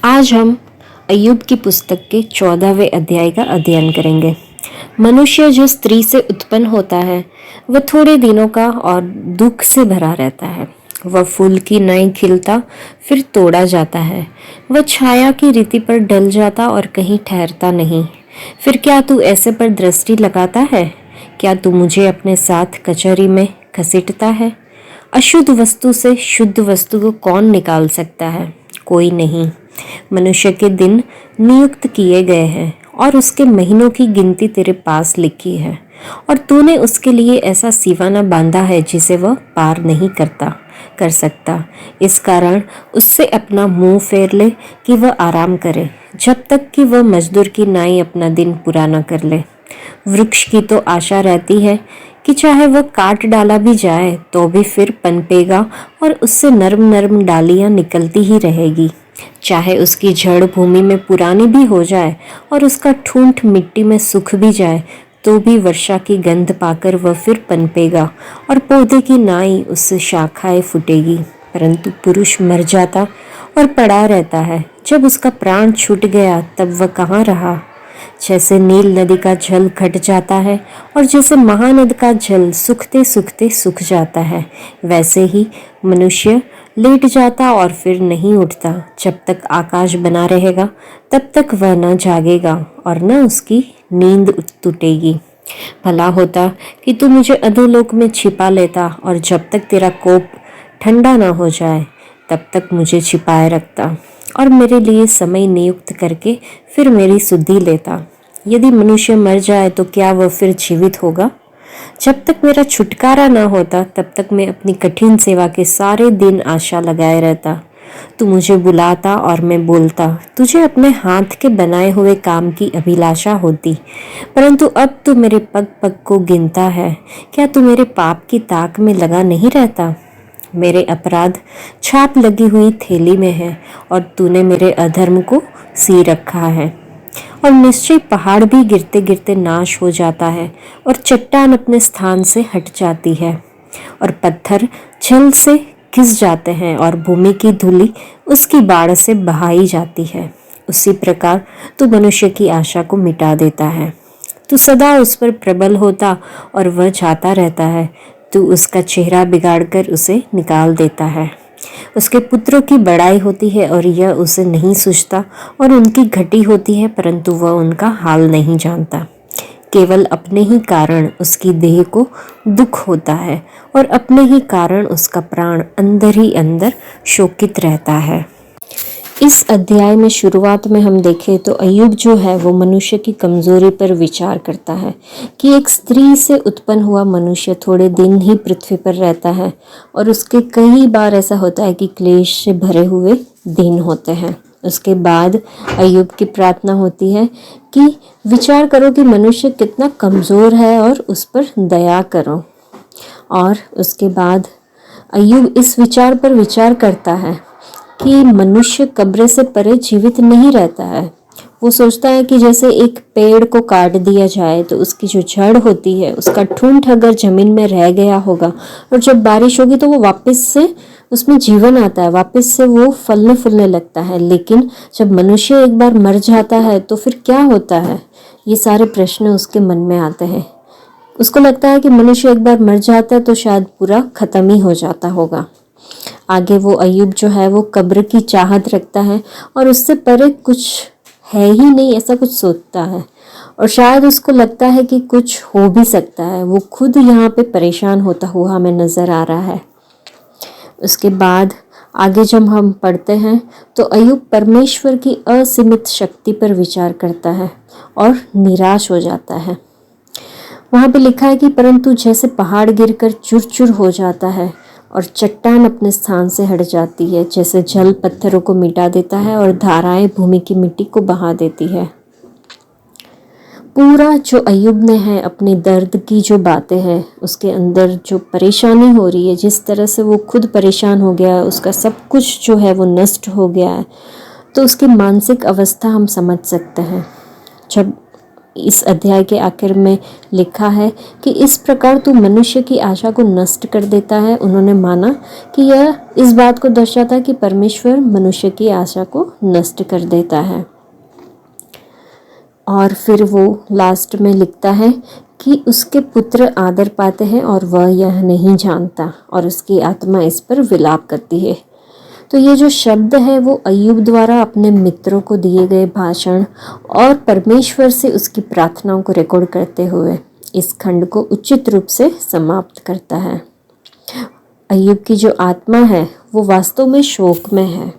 आज हम अय्यूब की पुस्तक के 14वें अध्याय का अध्ययन करेंगे। मनुष्य जो स्त्री से उत्पन्न होता है वह थोड़े दिनों का और दुख से भरा रहता है। वह फूल की नई खिलता फिर तोड़ा जाता है। वह छाया की रीति पर डल जाता और कहीं ठहरता नहीं। फिर क्या तू ऐसे पर दृष्टि लगाता है? क्या तू मुझे अपने साथ कचहरी में घसीटता है? अशुद्ध वस्तु से शुद्ध वस्तु को कौन निकाल सकता है? कोई नहीं। मनुष्य के दिन नियुक्त किए गए हैं और उसके महीनों की गिनती तेरे पास लिखी है, और तूने उसके लिए ऐसा सीवाना बांधा है जिसे वह पार नहीं कर सकता। इस कारण उससे अपना मुंह फेर ले कि वह आराम करे, जब तक कि वह मजदूर की नाई अपना दिन पूरा न कर ले। वृक्ष की तो आशा रहती है कि चाहे वह काट डाला भी जाए तो भी फिर पनपेगा और उससे नरम नरम डालियां निकलती ही रहेगी। चाहे उसकी जड़ भूमि में पुरानी भी हो जाए और उसका ठूंठ मिट्टी में सूख भी जाए, तो भी वर्षा की गंध पाकर वह फिर पनपेगा और पौधे की नाई उससे शाखाएं फूटेगी। परंतु पुरुष मर जाता और पड़ा रहता है। जब उसका प्राण छूट गया तब वह कहाँ रहा? जैसे नील नदी का जल घट जाता है और जैसे महानद का जल सूखते सूखते सूख जाता है, वैसे ही मनुष्य लेट जाता और फिर नहीं उठता। जब तक आकाश बना रहेगा तब तक वह न जागेगा और न उसकी नींद टूटेगी। भला होता कि तू मुझे अधोलोक में छिपा लेता, और जब तक तेरा कोप ठंडा न हो जाए तब तक मुझे छिपाए रखता और मेरे लिए समय नियुक्त करके फिर मेरी सुधि लेता। यदि मनुष्य मर जाए तो क्या वह फिर जीवित होगा? जब तक मेरा छुटकारा न होता तब तक मैं अपनी कठिन सेवा के सारे दिन आशा लगाए रहता। तू मुझे बुलाता और मैं बोलता, तुझे अपने हाथ के बनाए हुए काम की अभिलाषा होती। परंतु अब तू मेरे पग पग को गिनता है। क्या तू मेरे पाप की ताक में लगा नहीं रहता? मेरे अपराध छाप लगी हुई थैली में है और तूने मेरे अधर्म को सी रखा है। और निश्चय पहाड़ भी गिरते गिरते नाश हो जाता है और चट्टान अपने स्थान से हट जाती है और पत्थर जल से घिस जाते हैं और भूमि की धूलि उसकी बाढ़ से बहाई जाती है। उसी प्रकार तू मनुष्य की आशा को मिटा देता है। तू सदा उस पर प्रबल होता और वह जाता रहता है। तू उसका चेहरा बिगाड़कर उसे निकाल देता है। उसके पुत्रों की बड़ाई होती है और यह उसे नहीं सूझता, और उनकी घटी होती है परंतु वह उनका हाल नहीं जानता। केवल अपने ही कारण उसकी देह को दुख होता है और अपने ही कारण उसका प्राण अंदर ही अंदर शोकित रहता है। इस अध्याय में शुरुआत में हम देखें तो अय्यूब जो है वो मनुष्य की कमजोरी पर विचार करता है कि एक स्त्री से उत्पन्न हुआ मनुष्य थोड़े दिन ही पृथ्वी पर रहता है और उसके कई बार ऐसा होता है कि क्लेश से भरे हुए दिन होते हैं। उसके बाद अय्यूब की प्रार्थना होती है कि विचार करो कि मनुष्य कितना कमज़ोर है और उस पर दया करो। और उसके बाद अय्यूब इस विचार पर विचार करता है कि मनुष्य कब्र से परे जीवित नहीं रहता है। वो सोचता है कि जैसे एक पेड़ को काट दिया जाए तो उसकी जो जड़ होती है, उसका ठूंठ अगर जमीन में रह गया होगा और जब बारिश होगी तो वो वापस से उसमें जीवन आता है, वापस से वो फलने फूलने लगता है। लेकिन जब मनुष्य एक बार मर जाता है तो फिर क्या होता है? ये सारे प्रश्न उसके मन में आते हैं। उसको लगता है कि मनुष्य एक बार मर जाता है तो शायद पूरा खत्म ही हो जाता होगा। आगे वो अय्यूब जो है वो कब्र की चाहत रखता है और उससे परे कुछ है ही नहीं, ऐसा कुछ सोचता है। और शायद उसको लगता है कि कुछ हो भी सकता है। वो खुद यहाँ पे परेशान होता हुआ हमें नज़र आ रहा है। उसके बाद आगे जब हम पढ़ते हैं तो अय्यूब परमेश्वर की असीमित शक्ति पर विचार करता है और निराश हो जाता है। वहाँ पे लिखा है कि परंतु जैसे पहाड़ गिरकर चूर चूर हो जाता है और चट्टान अपने स्थान से हट जाती है, जैसे जल पत्थरों को मिटा देता है और धाराएं भूमि की मिट्टी को बहा देती है। पूरा जो अय्यूब ने है अपने दर्द की जो बातें हैं, उसके अंदर जो परेशानी हो रही है, जिस तरह से वो खुद परेशान हो गया है, उसका सब कुछ जो है वो नष्ट हो गया है, तो उसकी मानसिक अवस्था हम समझ सकते हैं। जब इस अध्याय के आखिर में लिखा है कि इस प्रकार तू मनुष्य की आशा को नष्ट कर देता है। उन्होंने माना कि यह इस बात को दर्शाता है कि परमेश्वर मनुष्य की आशा को नष्ट कर देता है। और फिर वो लास्ट में लिखता है कि उसके पुत्र आदर पाते हैं और वह यह नहीं जानता, और उसकी आत्मा इस पर विलाप करती है। तो ये जो शब्द है वो अय्यूब द्वारा अपने मित्रों को दिए गए भाषण और परमेश्वर से उसकी प्रार्थनाओं को रिकॉर्ड करते हुए इस खंड को उचित रूप से समाप्त करता है। अय्यूब की जो आत्मा है वो वास्तव में शोक में है।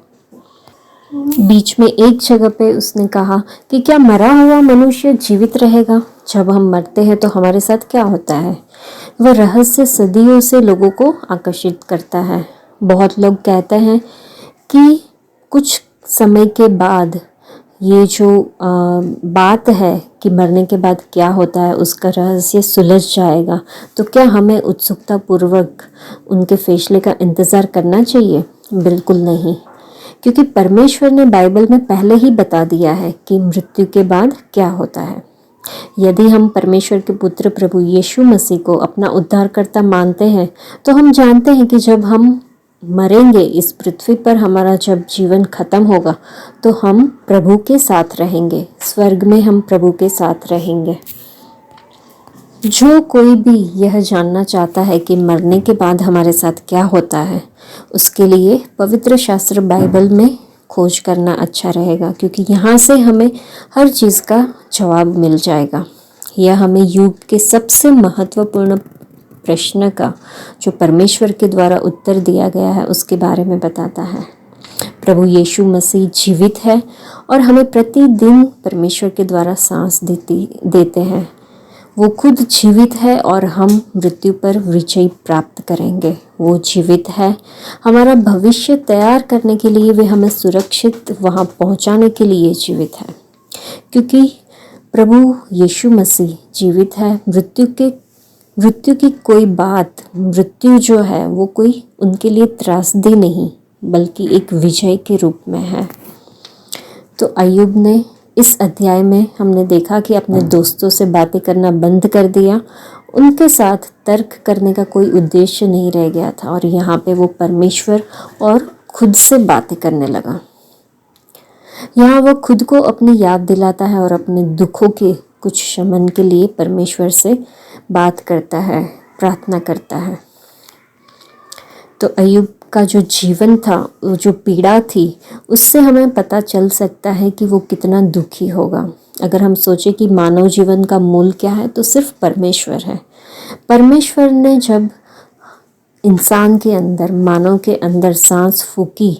बीच में एक जगह पे उसने कहा कि क्या मरा हुआ मनुष्य जीवित रहेगा? जब हम मरते हैं तो हमारे साथ क्या होता है? वह रहस्य सदियों से लोगों को आकर्षित करता है। बहुत लोग कहते हैं कि कुछ समय के बाद ये जो बात है कि मरने के बाद क्या होता है उसका रहस्य सुलझ जाएगा। तो क्या हमें उत्सुकता पूर्वक उनके फैसले का इंतज़ार करना चाहिए? बिल्कुल नहीं, क्योंकि परमेश्वर ने बाइबल में पहले ही बता दिया है कि मृत्यु के बाद क्या होता है। यदि हम परमेश्वर के पुत्र प्रभु यीशु मसीह को अपना उद्धारकर्ता मानते हैं तो हम जानते हैं कि जब हम मरेंगे इस पृथ्वी पर, हमारा जब जीवन खत्म होगा तो हम प्रभु के साथ रहेंगे, स्वर्ग में हम प्रभु के साथ रहेंगे। जो कोई भी यह जानना चाहता है कि मरने के बाद हमारे साथ क्या होता है, उसके लिए पवित्र शास्त्र बाइबल में खोज करना अच्छा रहेगा, क्योंकि यहाँ से हमें हर चीज़ का जवाब मिल जाएगा। यह हमें युग के सबसे महत्वपूर्ण प्रश्न का जो परमेश्वर के द्वारा उत्तर दिया गया है उसके बारे में बताता है। प्रभु यीशु मसीह जीवित है और हमें प्रतिदिन परमेश्वर के द्वारा सांस देते हैं। वो खुद जीवित है और हम मृत्यु पर विजय प्राप्त करेंगे। वो जीवित है हमारा भविष्य तैयार करने के लिए, वे हमें सुरक्षित वहाँ पहुँचाने के लिए जीवित है। क्योंकि प्रभु यीशु मसीह जीवित है, मृत्यु की कोई बात, मृत्यु जो है वो कोई उनके लिए त्रासदी नहीं बल्कि एक विजय के रूप में है। तो अय्यूब ने इस अध्याय में हमने देखा कि अपने दोस्तों से बातें करना बंद कर दिया, उनके साथ तर्क करने का कोई उद्देश्य नहीं रह गया था, और यहाँ पे वो परमेश्वर और खुद से बातें करने लगा। यहाँ वो खुद को अपनी याद दिलाता है और अपने दुखों के कुछ शमन के लिए परमेश्वर से बात करता है, प्रार्थना करता है। तो अय्यूब का जो जीवन था, वो जो पीड़ा थी, उससे हमें पता चल सकता है कि वो कितना दुखी होगा। अगर हम सोचें कि मानव जीवन का मूल क्या है, तो सिर्फ परमेश्वर है। परमेश्वर ने जब इंसान के अंदर, मानव के अंदर सांस फूकी,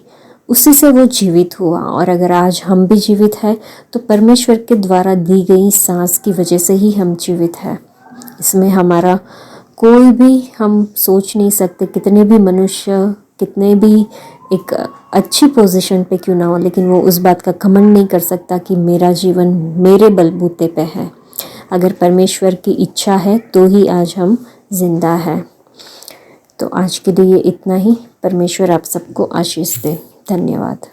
उसी से वो जीवित हुआ। और अगर आज हम भी जीवित हैं तो परमेश्वर के द्वारा दी गई सांस की वजह से ही हम जीवित हैं। इसमें हमारा कोई भी, हम सोच नहीं सकते कितने भी मनुष्य, कितने भी एक अच्छी पोजीशन पे क्यों ना हो, लेकिन वो उस बात का घमंड नहीं कर सकता कि मेरा जीवन मेरे बलबूते पे है। अगर परमेश्वर की इच्छा है तो ही आज हम जिंदा हैं। तो आज के लिए इतना ही। परमेश्वर आप सबको आशीष दे। धन्यवाद।